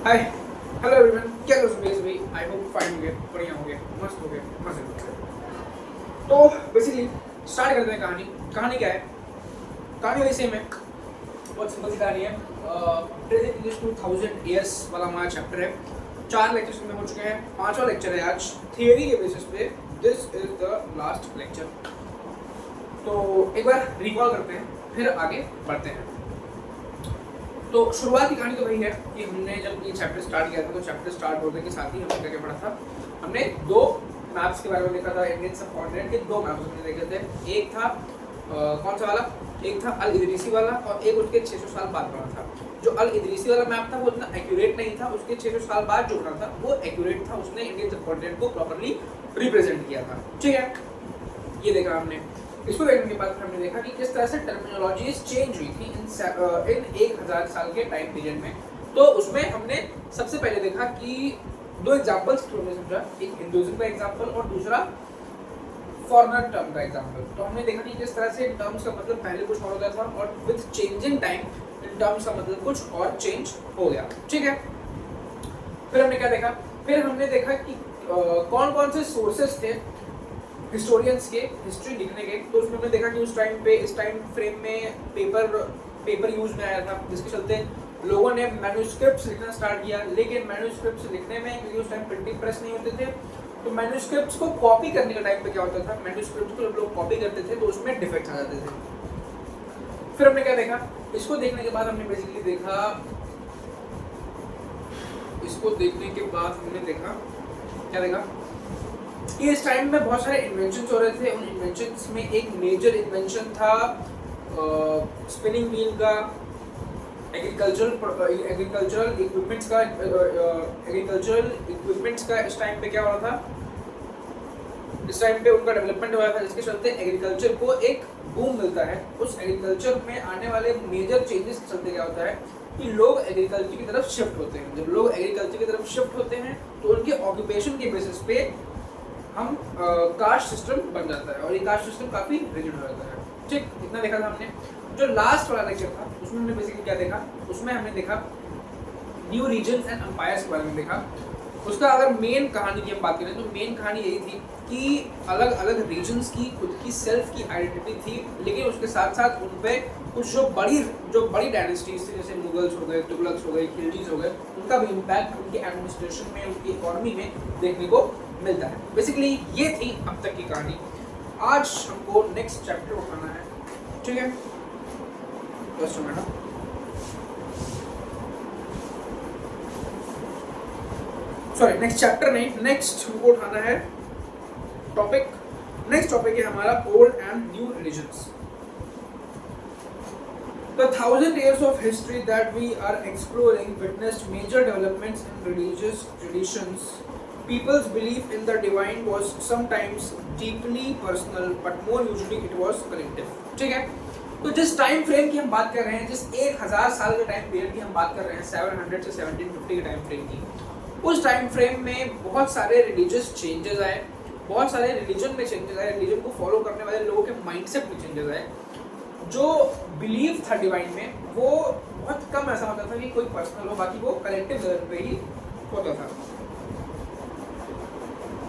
Hi hello everyone, क्या कर रहे हो भाई? आई होप फाइन हो गए, बढ़िया हो गए, मस्त हो गए, मजे हो गए। तो बेसिकली स्टार्ट करते हैं कहानी। कहानी क्या है? कहानी वही सेम है, बहुत सिंपल सी कहानी है। प्रेजेंट इंग्लिश 2000 ईयर्स वाला हमारा चैप्टर है। 4 लेक्चर्स में हो चुके हैं, 5वां लेक्चर है आज थियरी के बेसिस पे। This is the last lecture. तो एक बार रिकॉल करते हैं, फिर आगे बढ़ते हैं। तो शुरुआत की कहानी तो वही है कि हमने जब ये चैप्टर स्टार्ट किया था, तो चैप्टर स्टार्ट होने के साथ ही हमने क्या पढ़ा था? हमने 2 मैप्स के बारे में देखा था। इंडियन सब कॉन्टिनेंट के 2 मैप्स हमने देखे थे। एक था कौन सा वाला? एक था अल इदरीसी वाला, और एक उसके 600 साल बाद बना था। जो अल इदरीसी वाला मैप था वो इतना एक्यूरेट नहीं था, उसके 600 साल बाद जो बना था वो एक्यूरेट था। उसने इंडियन सब कॉन्टिनेंट को प्रॉपर्ली रिप्रेजेंट किया था। ठीक है, ये देखा हमने। इसको देखने के बाद हमने देखा कि किस तरह से टर्मिनोलॉजीज चेंज हुई थी इन 1000 साल के टाइम पीरियड में। तो उसमें हमने सबसे पहले देखा कि 2 एग्जांपल्स हमने समझा, एक हिंदुइज्म का एग्जांपल और दूसरा फॉरेनर टर्म का एग्जांपल। तो हमने देखा कि किस तरह से इन टर्म्स का मतलब पहले कुछ और होता था और with changing time in terms का मतलब कुछ और चेंज हो गया। ठीक है, फिर हमने क्या देखा? फिर हमने देखा कि कौन कौन से सोर्सेस थे हिस्टोरियंस के हिस्ट्री लिखने के। तो उसमें हमने देखा कि उस टाइम पे, इस टाइम फ्रेम में पेपर यूज में आया था, जिसके चलते लोगों ने मैन्युस्क्रिप्ट्स लिखना स्टार्ट किया। लेकिन मैन्युस्क्रिप्ट्स लिखने में, क्योंकि उस टाइम प्रिंटिंग प्रेस नहीं होते थे, तो मैन्युस्क्रिप्ट्स को कॉपी करने के टाइम पे क्या होता था? मैन्युस्क्रिप्ट्स को जब लोग कॉपी करते थे तो उसमें डिफेक्ट्स आ जाते थे। फिर हमने क्या देखा? इसको देखने के बाद हमने बेसिकली देखा, इसको देखने के बाद हमने देखा क्या देखा कि इस टाइम में बहुत सारे इन्वेंशंस हो रहे थे। उन इन्वेंशंस में एक मेजर इन्वेंशन था स्पिनिंग व्हील का, एग्रीकल्चरल इक्विपमेंट्स का इस टाइम पे क्या हो रहा था? इस टाइम पे उनका डेवलपमेंट हो रहा था, जिसके चलते एग्रीकल्चर को एक बूम मिलता है। उस एग्रीकल्चर में आने वाले मेजर चेंजेस के चलते क्या होता है कि लोग एग्रीकल्चर की तरफ शिफ्ट होते हैं। जब लोग एग्रीकल्चर की तरफ शिफ्ट होते हैं तो उनके ऑक्यूपेशन के बेसिस पे हम कास्ट सिस्टम बन जाता है, और ये कास्ट सिस्टम काफी रिजिड हो जाता है। ठीक, इतना देखा था हमने। जो लास्ट वाला लेक्चर था उसमें हमने बेसिकली क्या देखा? उसमें हमने देखा न्यू रीजन्स एंड एम्पायर्स के बारे में देखा। उसका अगर मेन कहानी की हम बात करें तो मेन कहानी यही थी कि अलग अलग रीजन्स की खुद की सेल्फ की आइडेंटिटी थी, लेकिन उसके साथ साथ उन पे कुछ जो बड़ी डायनेस्टीज थी, जैसे मुगल्स हो गए, तुगलक्स हो गए, खिलजीज हो गए, उनका भी इम्पैक्ट उनके एडमिनिस्ट्रेशन में, उनकी इकोनॉमी में देखने को मिलता है। बेसिकली ये थी अब तक की कहानी। आज हमको नेक्स्ट चैप्टर उठाना है। ठीक है, just a minute. Sorry, next chapter नहीं, नेक्स्ट हमको उठाना है टॉपिक। नेक्स्ट टॉपिक है हमारा old and new religions. The 1000 years of history that we are exploring witnessed major developments in religious traditions. People's belief in the divine was sometimes deeply personal, but more usually it was collective. ठीक है, तो जिस time frame की हम बात कर रहे हैं, जिस 1000 साल के टाइम पीरियड की हम बात कर रहे हैं, 700 से 1750 के टाइम फ्रेम की, उस टाइम फ्रेम में बहुत सारे रिलीजियस चेंजेस आए, बहुत सारे रिलीजन में चेंजेस आए, रिलीजन को फॉलो करने वाले लोगों के माइंडसेट में चेंजेस आए। जो बिलीव था डिवाइन में वो बहुत कम ऐसा होता था कि कोई पर्सनल हो, बाकी वो कलेक्टिव लेवल पे ही होता था।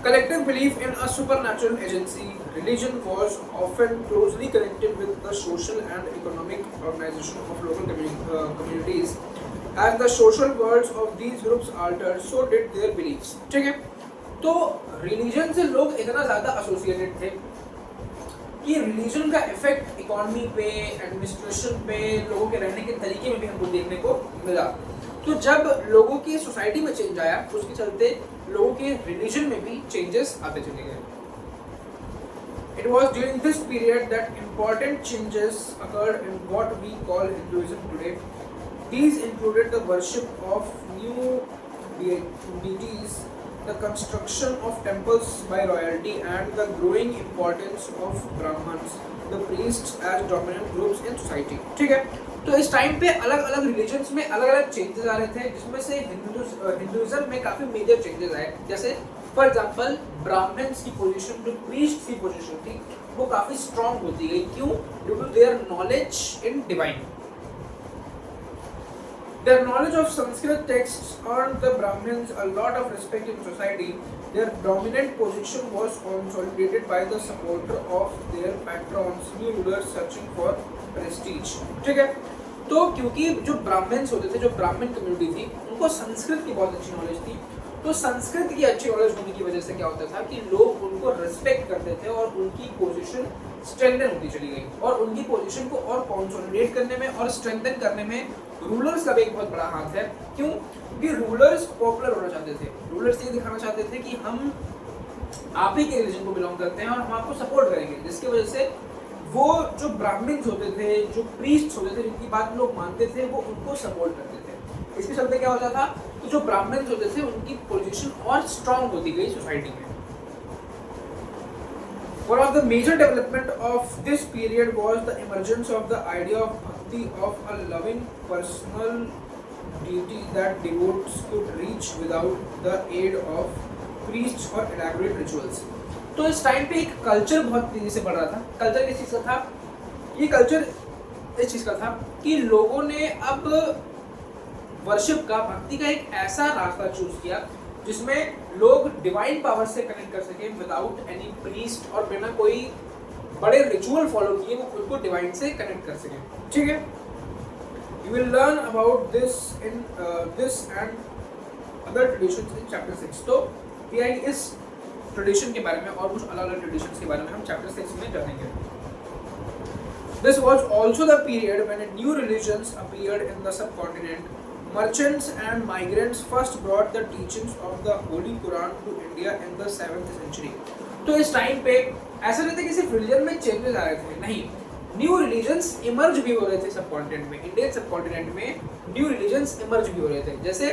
Collective belief in a supernatural agency, religion was often closely connected with the social and economic organization of local communities. As the social worlds of these groups altered, so did their beliefs. ठीक है, तो religion से लोग इतना ज़्यादा associated थे कि religion का इफेक्ट इकोनॉमी पे, एडमिनिस्ट्रेशन पे, लोगों के रहने के तरीके में भी हमको देखने को मिला। तो जब लोगों की सोसाइटी में चेंज आया, उसके चलते लोगों के रिलीजन में भी चेंजेस आते चले गए। It was during this period that important changes occurred in what we call Hinduism today. These included the worship of new deities, the construction of temples by royalty, and the growing importance of Brahmins, the priests, as dominant groups in society. ठीक है, तो इस time पे अलग अलग religions में अलग अलग चेंजेस आ रहे थे, जिसमें से हिंदुइज्म में काफ़ी मेजर चेंजेस आए। जैसे फॉर एग्जांपल ब्राह्मण्स की पोजीशन, जो प्रीस्ट की पोजीशन थी, वो काफ़ी स्ट्रॉन्ग होती गई। क्यों? Due to their knowledge in divine. Their knowledge of Sanskrit texts earned the Brahmins a lot of respect in society. Their dominant position was consolidated by the support of their patrons, new rulers searching for prestige. ठीक है, तो क्योंकि जो Brahmins होते थे, जो ब्राह्मण community थी, उनको संस्कृत की बहुत अच्छी नॉलेज थी। तो संस्कृत की अच्छी नॉलेज होने की वजह से क्या होता था कि लोग उनको रिस्पेक्ट करते थे और उनकी पोजीशन स्ट्रेंथन होती चली गई, और उनकी पोजीशन को और कंसोलिडेट करने में और स्ट्रेंथन करने में रूलर्स का भी एक बहुत बड़ा हाथ है। क्यों? क्योंकि रूलर्स पॉपुलर होना चाहते थे, रूलर्स ये दिखाना चाहते थे कि हम आप ही के रिलीजन को बिलोंग करते हैं और हम आपको सपोर्ट करेंगे, जिसकी वजह से वो जो ब्राह्मण्स होते थे, जो प्रीस्ट्स होते थे, जिनकी बात लोग मानते थे, वो उनको सपोर्ट करते थे। इसके चलते क्या होता था कि जो ब्राह्मण्स होते थे उनकी पोजीशन और स्ट्रांग होती गई सोसाइटी में। One of the major development of this period was the emergence of the idea of bhakti, of a loving personal deity that devotees could reach without the aid of priests or elaborate rituals. तो इस time पे एक culture बहुत तेजी से बढ़ रहा था। कल्चर किस चीज़ का था? ये कल्चर इस चीज़ का था कि लोगों ने अब वर्शिप का, भक्ति का एक ऐसा रास्ता चूज किया जिसमें लोग डिवाइन पावर से कनेक्ट कर सके विदाउट एनी प्रीस्ट, और बिना कोई बड़े रिचुअल फॉलो किए वो खुद को डिवाइन से कनेक्ट कर सके। ठीक है, you will learn about this in this and other traditions in chapter 6। तो पीआई इस ट्रेडिशन के बारे में और कुछ अलग अलग ट्रेडिशंस के बारे में हम चैप्टर 6 में जानेंगे। This was also the period when new religions appeared in the subcontinent. Merchants and migrants first brought the teachings of the Holy Quran to India in the 7th century. तो इस time पे ऐसा नहीं था कि सिर्फ रिलीजन में changes आ रहे थे, नहीं, न्यू रिलीजन्स इमर्ज भी हो रहे थे सबकॉन्टिनेंट में, इंडियन सबकॉन्टिनेंट में न्यू रिलीजन्स इमर्ज भी हो रहे थे। जैसे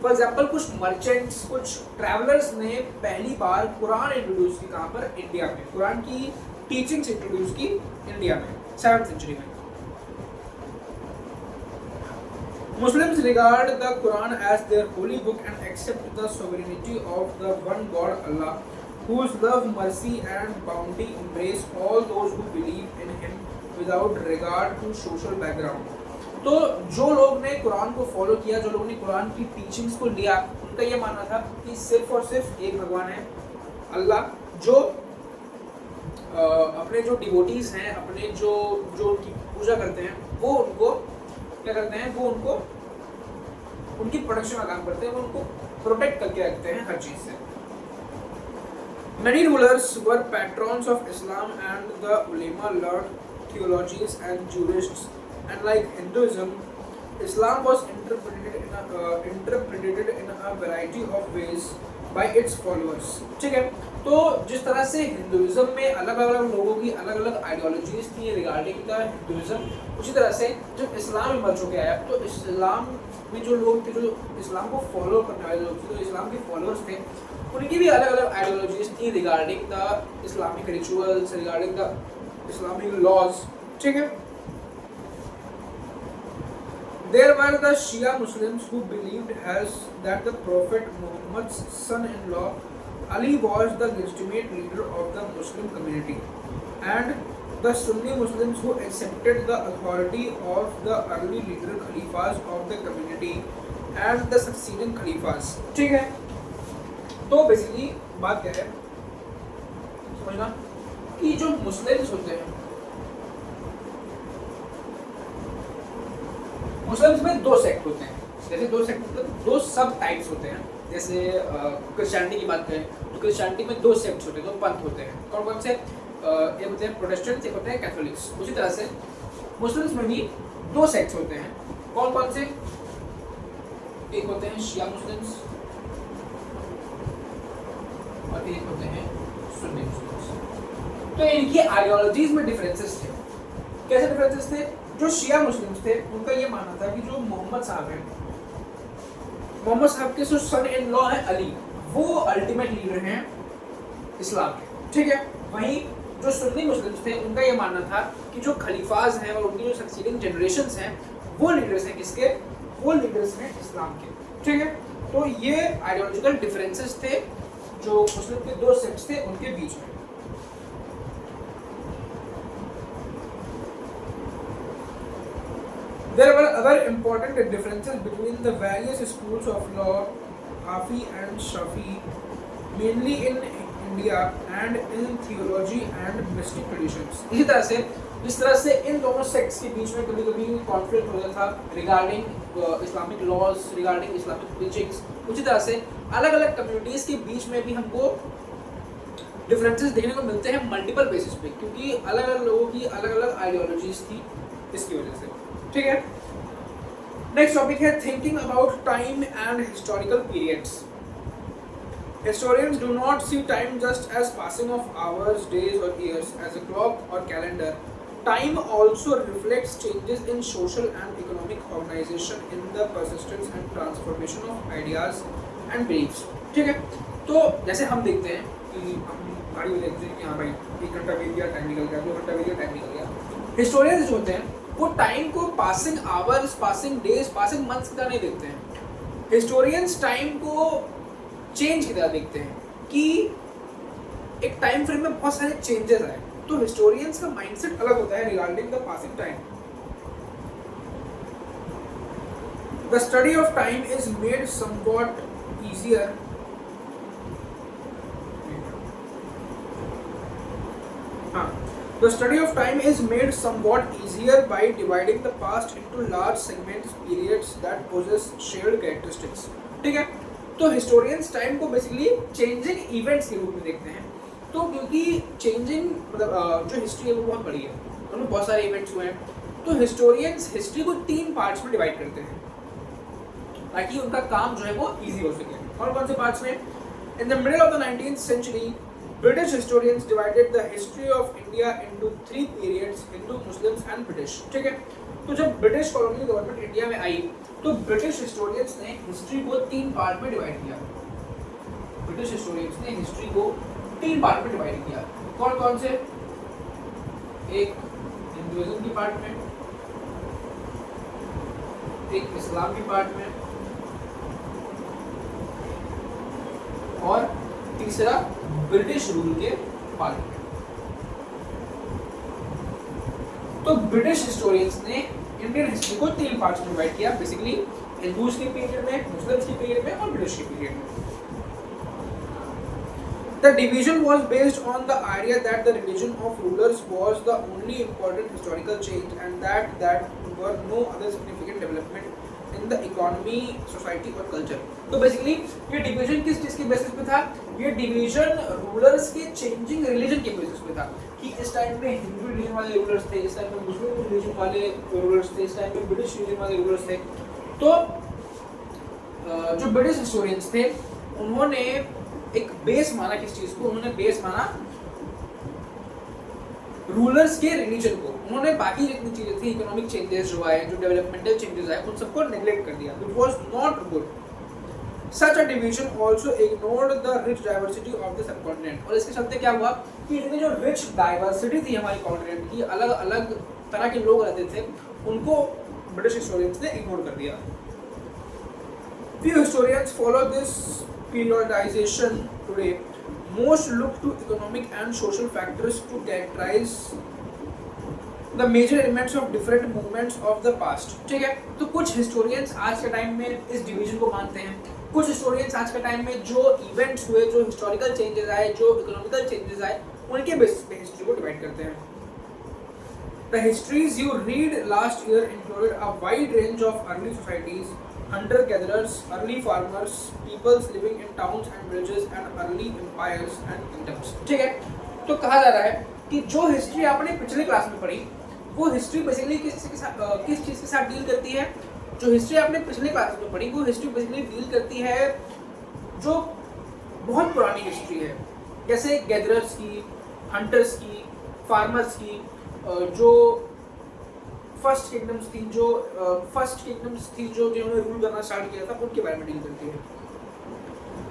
फॉर एग्जांपल कुछ मर्चेंट्स, कुछ ट्रैवलर्स ने पहली बार कुरान इंट्रोड्यूस की कहाँ पर? इंडिया में। कुरान की टीचिंग्स इंट्रोड्यूस की इंडिया में 7th सेंचुरी में। Muslims regard the Quran as their holy book and accept the sovereignty of the one God Allah, whose love, mercy and bounty embrace all those who believe in him without regard to social background. तो जो लोग ने कुरान को follow किया, जो लोगों ने कुरान की टीचिंग्स को लिया, उनका ये मानना था कि सिर्फ और सिर्फ एक भगवान है, अल्लाह, जो अपने जो डिवोटीज हैं, अपने जो उनकी पूजा करते हैं, वो उनको क्या करते हैं? वो उनको उनकी प्रोटेक्शन का काम करते हैं, वो उनको प्रोटेक्ट करके रखते हैं हर चीज से। Many rulers were patrons of Islam and the ulema learned theologies and jurists, and like Hinduism, Islam was interpreted in a variety of ways by its followers. ठीक है, तो जिस तरह से हिंदुइज्म में अलग अलग लोगों की अलग अलग आइडियोलॉजीज थी रिगार्डिंग द हिंदुइज्म, उसी तरह से जब इस्लाम इमर्ज होकर आया तो इस्लाम में जो लोग थे, जो इस्लाम को फॉलो करने वाले लोग थे, जो इस्लाम के फॉलोअर्स थे, उनकी भी अलग अलग आइडियोलॉजीज थी regarding the Islamic rituals, regarding the Islamic laws. ठीक है, there were the Shia Muslims who believed as that the Prophet Muhammad's son-in-law Ali was the legitimate leader of the Muslim community, and the Sunni Muslims who accepted the authority of the early leader Khalifas of the community and the succeeding Khalifas. ठीक है, तो basically बात क्या है समझना कि जो Muslims होते हैं, मुस्लिम्स में दो सेक्ट होते हैं। जैसे दो सेक्ट मतलब दो सब टाइप्स होते हैं। जैसे क्रिश्चियनिटी की बात करें तो क्रिश्चियनिटी में दो सेक्ट्स होते हैं, दो पंथ होते हैं। कौन कौन से? एक होते हैं प्रोटेस्टेंट्स, एक होते हैं कैथोलिक्स। उसी तरह से मुस्लिम्स में भी दो सेक्ट्स होते हैं। कौन कौन से? एक होते हैं शिया मुस्लिम्स और एक होते हैं सुन्नी मुस्लिम्स। तो इनकी आइडियोलॉजीज में डिफरेंसेस थे। कैसे डिफरेंसेस थे? जो शिया मुस्लिम्स थे उनका ये मानना था कि जो मोहम्मद साहब हैं, मोहम्मद साहब के जो सन इन लॉ है अली, वो अल्टीमेट लीडर हैं इस्लाम के। ठीक है, वहीं जो सुन्नी मुस्लिम्स थे उनका ये मानना था कि जो खलीफाज हैं और उनकी जो सक्सीडिंग जनरेशंस हैं वो लीडर्स हैं किसके? वो लीडर्स हैं इस्लाम के। ठीक है, तो ये आइडियोलॉजिकल डिफरेंसेस थे जो मुस्लिम के दो सेक्ट्स थे उनके बीच में। There were other important differences between the various schools of law, Hafi and Shafi, mainly in India and in theology and mystic traditions. इसी तरह से जिस तरह से इन दोनों सेक्ट्स के बीच में कभी-कभी कॉन्फ्लिक्ट होता था regarding Islamic laws, regarding Islamic teachings, उसी तरह से अलग-अलग कम्युनिटीज के बीच में भी हमको डिफरेंसेस देखने को मिलते हैं मल्टीपल बेसिस पे, क्योंकि अलग-अलग लोगों की अलग-अलग आइडियोलॉजीज थी इसकी वजह से। ठीक है, नेक्स्ट टॉपिक है thinking about time and historical periods. Historians do not see time just as passing of hours, days or years as a clock or calendar. Time also reflects changes in social and economic organization in the persistence and transformation of ideas and beliefs. ठीक है, तो जैसे हम देखते हैं कि हम गाड़ी में देखते हैं कि हाँ भाई 1 घंटा बीत गया, टाइम निकल गया, 2 घंटा बीत गया, टाइम निकल गया। हिस्टोरियंस जो होते हैं वो टाइम को passing hours, passing days, passing months की तरह नहीं देखते हैं। हिस्टोरियंस टाइम को चेंज की तरह देखते हैं कि एक टाइम फ्रेम में बहुत सारे चेंजेस आए, तो हिस्टोरियंस का माइंडसेट अलग होता है regarding the passing time. The study of time is made somewhat easier The study of time is made somewhat easier by dividing the past into large segments, periods that possess shared characteristics. ठीक है, तो historians time को basically changing events के रूप में देखते हैं। तो क्योंकि चेंजिंग मतलब जो हिस्ट्री है वो बहुत बड़ी है, उनमें बहुत सारे इवेंट्स हुए हैं, तो हिस्टोरियंस हिस्ट्री को 3 पार्ट्स में डिवाइड करते हैं ताकि उनका काम जो है वो इजी हो सके। और कौन से पार्ट्स में? In the middle of the 19th century British historians divided the history of India into 3 periods: Hindu, Muslims and British. ठीक है, तो जब ब्रिटिश कॉलोनियल गवर्नमेंट इंडिया में आई तो ब्रिटिश हिस्टोरियंस ने हिस्ट्री को 3 पार्ट में डिवाइड किया। ब्रिटिश हिस्टोरियंस ने हिस्ट्री को 3 पार्ट में डिवाइड किया। कौन कौन से? एक हिंदुइज्म की पार्ट में, एक इस्लाम की पार्ट में, और तीसरा ब्रिटिश रूल के पार्ट में। तो ब्रिटिश हिस्टोरियंस ने इंडियन हिस्ट्री को 3 पार्ट्स में डिवाइड किया, बेसिकली हिंदूज के पीरियड में, मुस्लिम्स के पीरियड में और ब्रिटिश के पीरियड में। The division was based on the idea that the religion of rulers was the only important historical change and that were no other significant development in the economy, society और culture. तो basically ये division किस चीज के basis पे था? ये division rulers के चेंजिंग रिलीजन के बेसिस पे था कि इस टाइम में हिंदू रिलीजन वाले रूलर्स थे, इस टाइम में मुस्लिम रिलीजन वाले रूलर्स थे, इस टाइम में ब्रिटिश रिलीजन वाले रूलर्स थे। तो जो ब्रिटिश हिस्टोरियंस थे उन्होंने एक बेस माना, किस चीज को? उन्होंने बेस माना रूलर्स के रिलीजन को। उन्होंने बाकी जितनी चीजें थी, इकोनॉमिक चेंजेस जो आए, जो डेवलपमेंटल चेंजेस आए, उन सबको नेग्लेक्ट कर दिया। It was not good. Such a division also ignored the rich diversity of the subcontinent. और इसके चलते क्या हुआ कि इतनी जो रिच डाइवर्सिटी थी हमारी कॉन्टिनेंट की, अलग अलग तरह के लोग रहते थे, उनको ब्रिटिश हिस्टोरियंस ने इग्नोर कर दिया। Few historians follow this periodization today. Most look to economic and social factors to characterize the major elements of different movements of the past. ठीक है, तो कुछ हिस्टोरियंस आज के टाइम में इस डिवीजन को मानते हैं। कुछ हिस्टोरियंस आज के टाइम में जो इवेंट्स हुए, जो हिस्टोरिकल चेंजेस आए, जो इकोनॉमिकल चेंजेस आए, उनके बेसिस पे हिस्ट्री को डिवाइड करते हैं। The histories you read last year included a wide range of early societies, hunter-gatherers, early farmers, peoples living in towns and villages, and early empires and kingdoms. ठीक है, तो कहा जा रहा है कि जो हिस्ट्री आपने पिछले क्लास में पढ़ी, वो हिस्ट्री बेसिकली किस चीज़ के साथ डील करती है? जो हिस्ट्री आपने पिछले क्लास में पढ़ी, वो हिस्ट्री बेसिकली डील करती है जो बहुत पुरानी हिस्ट्री है, जैसे गैदरर्स की, हंटर्स की, फार्मर्स की, जो फर्स्ट किंगडम्स थी जो जिन्होंने रूल करना स्टार्ट किया था, उनके बारे में डील करती है।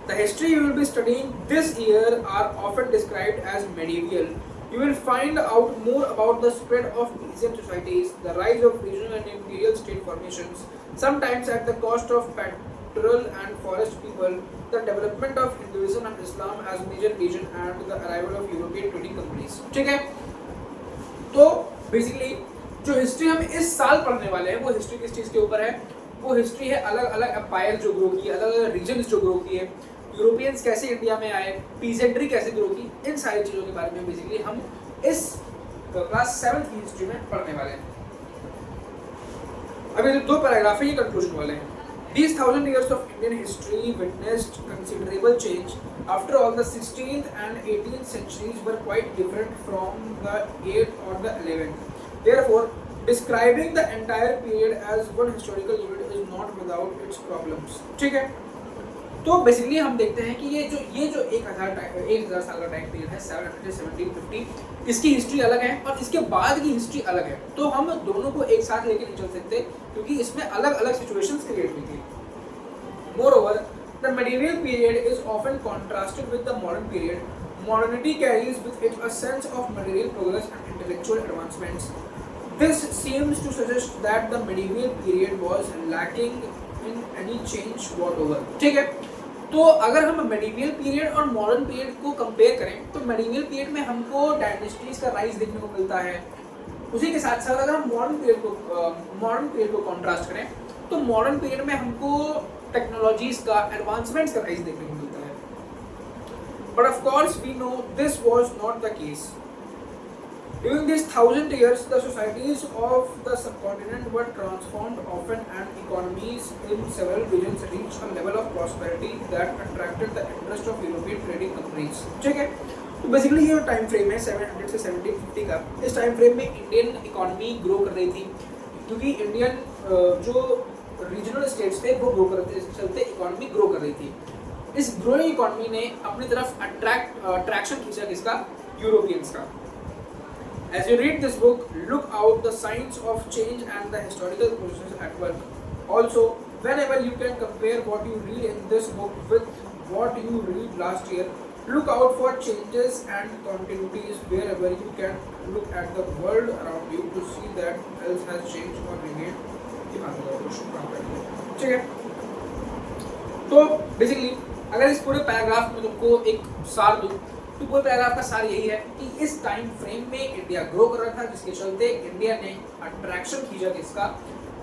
The history you will be studying this year are often described as medieval. You will find out more about the spread of peasant societies, the rise of regional and imperial state formations, sometimes at the cost of pastoral and forest people, the development of Hinduism and Islam as major religion, and the arrival of European trading companies. ठीक है, तो basically जो history history हम इस साल पढ़ने वाले हैं वो हिस्ट्री किस चीज़ के ऊपर है, वो हिस्ट्री है अलग अलग एम्पायर जो ग्रो की, अलग अलग रीजन्स जो ग्रो किए, यूरोपियंस कैसे इंडिया में आए, पीजेंट्री कैसे ग्रो की, इन सारी चीज़ों के बारे में बेसिकली हम इस क्लास 7th की हिस्ट्री में पढ़ने वाले हैं। अभी जो 2 पैराग्राफ है ये कंक्लूजन वाले हैं। These 1000 years of Indian history witnessed considerable change. After all, the 16th and 18th centuries were quite different from the 8th or the 11th. Therefore, describing the entire period as one historical unit is not without its problems. ठीक है, तो basically हम देखते हैं कि ये जो 1000 साल का टाइम पीरियड है 700 से 1750, इसकी हिस्ट्री अलग है और इसके बाद की हिस्ट्री अलग है। तो हम दोनों को एक साथ लेके नहीं चल सकते क्योंकि इसमें अलग अलग सिचुएशंस क्रिएट हुई थी। Moreover, the medieval period is often contrasted with the modern period. Modernity carries with it a sense of material progress and intellectual advancements. This seems to suggest that the medieval period was lacking in any change whatever. ठीक है, तो अगर हम medieval period और modern period को compare करें तो medieval period में हमको डायनेस्टीज का राइज देखने को मिलता है। उसी के साथ साथ अगर हम मॉडर्न पीरियड को कॉन्ट्रास्ट करें तो मॉडर्न पीरियड में हमको टेक्नोलॉजीज का एडवांसमेंट्स का राइज देखने को मिलता है। But of course we know this was not the case. During these 1000 years, the societies of the subcontinent were transformed often, and economies in several regions reached a level of prosperity that attracted the interest of European trading companies. ठीक है, तो basically ये जो time frame है 700 से 1750 का, इस time frame में इंडियन इकोनॉमी ग्रो कर रही थी क्योंकि इंडियन जो रीजनल स्टेट्स थे वो ग्रो कर रहे थे, इसके चलते इकोनॉमी ग्रो कर रही थी। इस ग्रोइंग इकोनॉमी ने अपनी तरफ अट्रैक्शन खींचा किसका, यूरोपियंस का। As you read this book, look out the signs of change and the historical processes at work. Also, whenever you can compare what you read in this book with what you read last year, look out for changes and continuities wherever you can. Look at the world around you to see that else has changed or remained. ठीक है, तो basically अगर इस पूरे paragraph में तुमको एक सार दूँ तो पूरे पैराग्राफ का सार यही है कि इस टाइम फ्रेम में इंडिया ग्रो कर रहा था, जिसके चलते इंडिया ने अट्रैक्शन खींचा किसका,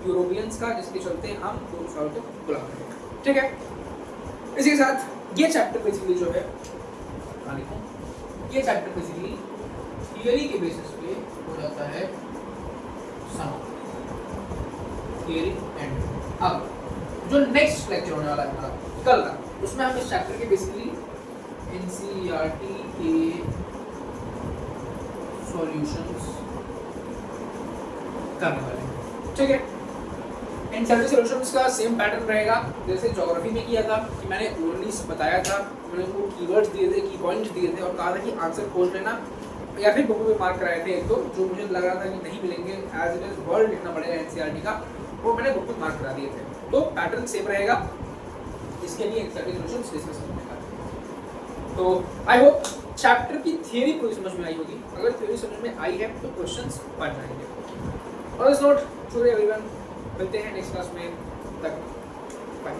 यूरोपियंस का, जिसके चलते हम दोनों सालों को बुला रहे हैं। ठीक है, इसी के साथ ये चैप्टर बेसिकली जो है ये चैप्टर बेसिकली थियरी के बेसिस पे हो जाता है थियरी एंड। अब जो नेक्स्ट लेक्चर होने वाला है हमारा कल का, उसमें हम इस चैप्टर के बेसिकली NCERT के सॉल्यूशंस करने वाले हैं। ठीक है, NCERT सॉल्यूशंस का सेम पैटर्न रहेगा जैसे ज्योग्राफी में किया था कि मैंने ओनली बताया था, मैंने उनको कीवर्ड्स दिए थे, की पॉइंट्स दिए थे और कहा था कि आंसर खोज लेना, या फिर बुक में मार्क कराए थे एक दो जो मुझे लग रहा था कि नहीं मिलेंगे, एज इट इज वर्ड लिखना पड़ेगा NCERT का, वो मैंने बुक में मार्क करा दिए थे। तो पैटर्न सेम रहेगा, इसके लिए NCERT सॉल्यूशंस डिस्कस करने का। तो आई होप चैप्टर की थियरी पूरी समझ में आई होगी। अगर थियरी समझ में आई है तो क्वेश्चंस बन जाएंगे। और इस नोट, शुक्रिया एवरीवन, मिलते हैं नेक्स्ट क्लास में, तक बाय।